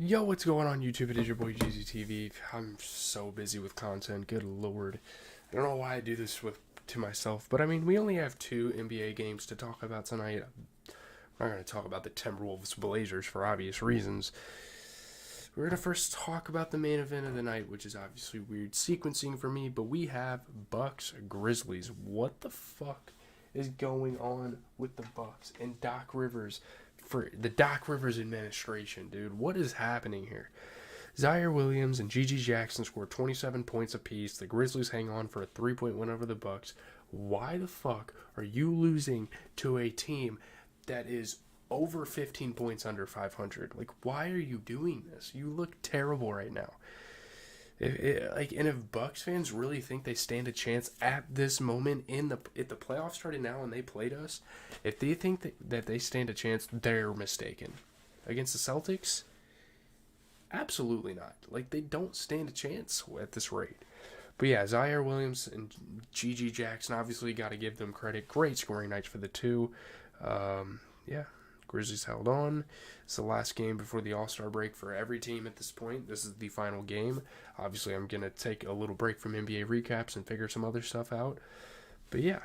Yo, what's going on YouTube? It is your boy GZTV. I'm so busy with content. Good lord. I don't know why I do this to myself, but I mean, we only have two NBA games to talk about tonight. I'm not going to talk about the Timberwolves Blazers for obvious reasons. We're going to first talk about the main event of the night, which is obviously weird sequencing for me, but we have Bucks Grizzlies. What the fuck is going on with the Bucks and Doc Rivers? For the Doc Rivers administration, dude. What is happening here? Zaire Williams and Gigi Jackson scored 27 points apiece. The Grizzlies hang on for a 3-point win over the Bucks. Why the fuck are you losing to a team that is over 15 points under 500? Like, why are you doing this? You look terrible right now. If Bucks fans really think they stand a chance at this moment if the playoffs started now and they played us, if they think that they stand a chance, they're mistaken. Against the Celtics, absolutely not. Like, they don't stand a chance at this rate. But yeah, Zaire Williams and Gigi Jackson, obviously got to give them credit. Great scoring nights for the two. Yeah. Grizzlies held on. It's the last game before the All-Star break for every team at this point. This is the final game. Obviously, I'm going to take a little break from NBA recaps and figure some other stuff out. But yeah,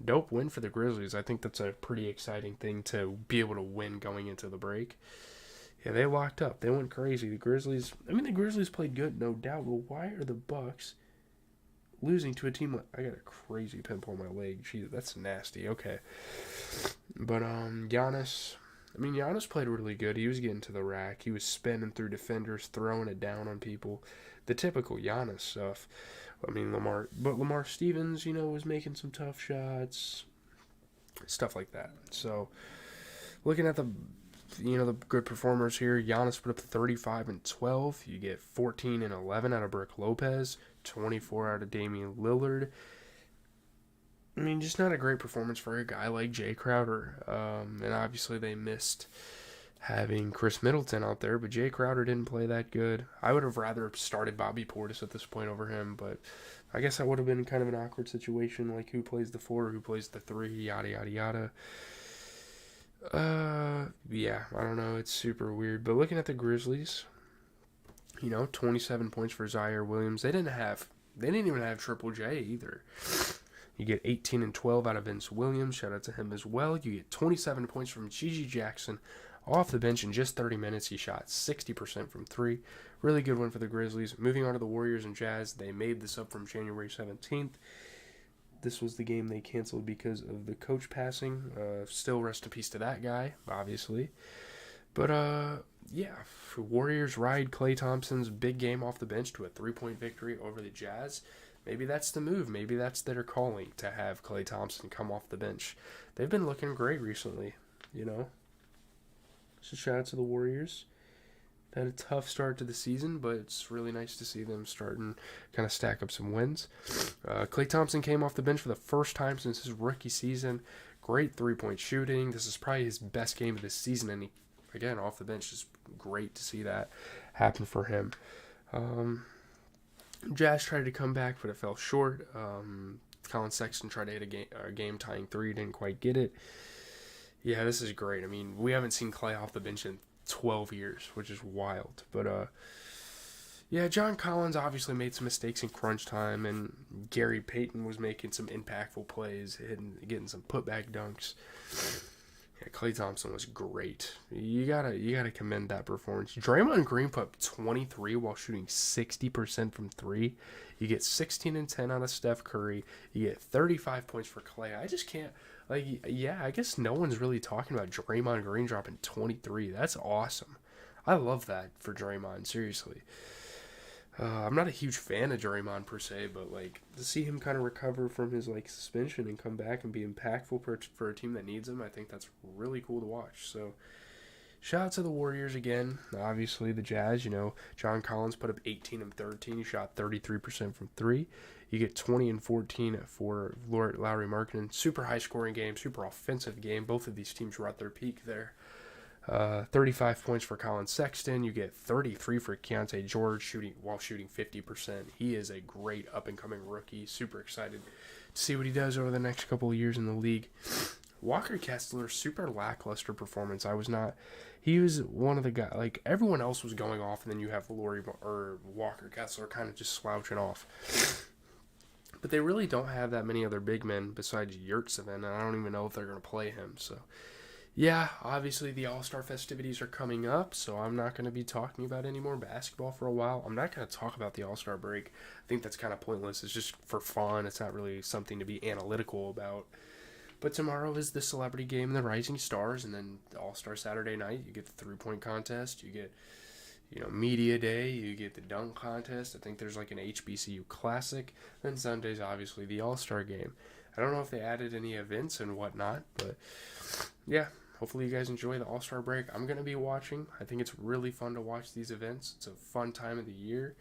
dope win for the Grizzlies. I think that's a pretty exciting thing to be able to win going into the break. Yeah, they locked up. They went crazy. The Grizzlies played good, no doubt. But why are the Bucks losing to a team like... I got a crazy pimple on my leg. Jeez, that's nasty. Okay. But Giannis played really good. He was getting to the rack. He was spinning through defenders, throwing it down on people. The typical Giannis stuff. I mean, Lamar Stevens, was making some tough shots. Stuff like that. So, looking at the good performers here, Giannis put up 35 and 12. You get 14 and 11 out of Brook Lopez, 24 out of Damian Lillard. I mean, just not a great performance for a guy like Jay Crowder. And obviously they missed having Chris Middleton out there, but Jay Crowder didn't play that good. I would have rather started Bobby Portis at this point over him, but I guess that would have been kind of an awkward situation, like who plays the 4, who plays the 3, yada, yada, yada. Yeah, I don't know. It's super weird. But looking at the Grizzlies, 27 points for Zaire Williams. They didn't even have Triple J either. You get 18 and 12 out of Vince Williams. Shout out to him as well. You get 27 points from Gigi Jackson off the bench in just 30 minutes. He shot 60% from 3. Really good one for the Grizzlies. Moving on to the Warriors and Jazz. They made this up from January 17th. This was the game they canceled because of the coach passing. Still rest in peace to that guy, obviously. But, yeah, Warriors ride Klay Thompson's big game off the bench to a 3-point victory over the Jazz. Maybe that's the move. Maybe that's their calling, to have Klay Thompson come off the bench. They've been looking great recently, So shout out to the Warriors. They had a tough start to the season, but it's really nice to see them starting kind of stack up some wins. Klay Thompson came off the bench for the first time since his rookie season. Great 3-point shooting. This is probably his best game of this season, and he, again, off the bench, is great to see that happen for him. Jazz tried to come back, but it fell short. Colin Sexton tried to hit a game-tying 3, didn't quite get it. Yeah, this is great. I mean, we haven't seen Klay off the bench in 12 years, which is wild. But, yeah, John Collins obviously made some mistakes in crunch time, and Gary Payton was making some impactful plays, getting some putback dunks. Yeah, Klay Thompson was great. You gotta commend that performance. Draymond Green put up 23 while shooting 60% from 3. You get 16 and 10 out of Steph Curry. You get 35 points for Klay. I just can't, I guess no one's really talking about Draymond Green dropping 23. That's awesome. I love that for Draymond, seriously. I'm not a huge fan of Draymond per se, but to see him kind of recover from his suspension and come back and be impactful for a team that needs him, I think that's really cool to watch. So, shout out to the Warriors again. Obviously, the Jazz. John Collins put up 18 and 13. He shot 33% from 3. You get 20 and 14 for Lauri Markkanen. Super high scoring game, super offensive game. Both of these teams were at their peak there. 35 points for Colin Sexton. You get 33 for Keontae George shooting 50%. He is a great up-and-coming rookie. Super excited to see what he does over the next couple of years in the league. Walker Kessler, super lackluster performance. He was one of the guys, like, everyone else was going off, and then you have Walker Kessler kind of just slouching off. But they really don't have that many other big men besides Yurtseven, and I don't even know if they're going to play him. So, yeah, obviously the All-Star festivities are coming up, so I'm not going to be talking about any more basketball for a while. I'm not going to talk about the All-Star break. I think that's kind of pointless. It's just for fun. It's not really something to be analytical about. But tomorrow is the Celebrity Game and the Rising Stars, and then the All-Star Saturday night, you get the three-point contest, you get, Media Day, you get the dunk contest. I think there's like an HBCU Classic. Then Sunday's obviously the All-Star Game. I don't know if they added any events and whatnot, but yeah, hopefully you guys enjoy the All-Star break. I'm going to be watching. I think it's really fun to watch these events. It's a fun time of the year.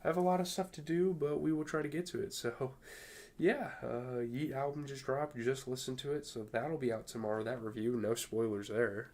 I have a lot of stuff to do, but we will try to get to it. So, yeah, Yeet album just dropped. You just listened to it, so that'll be out tomorrow, that review. No spoilers there.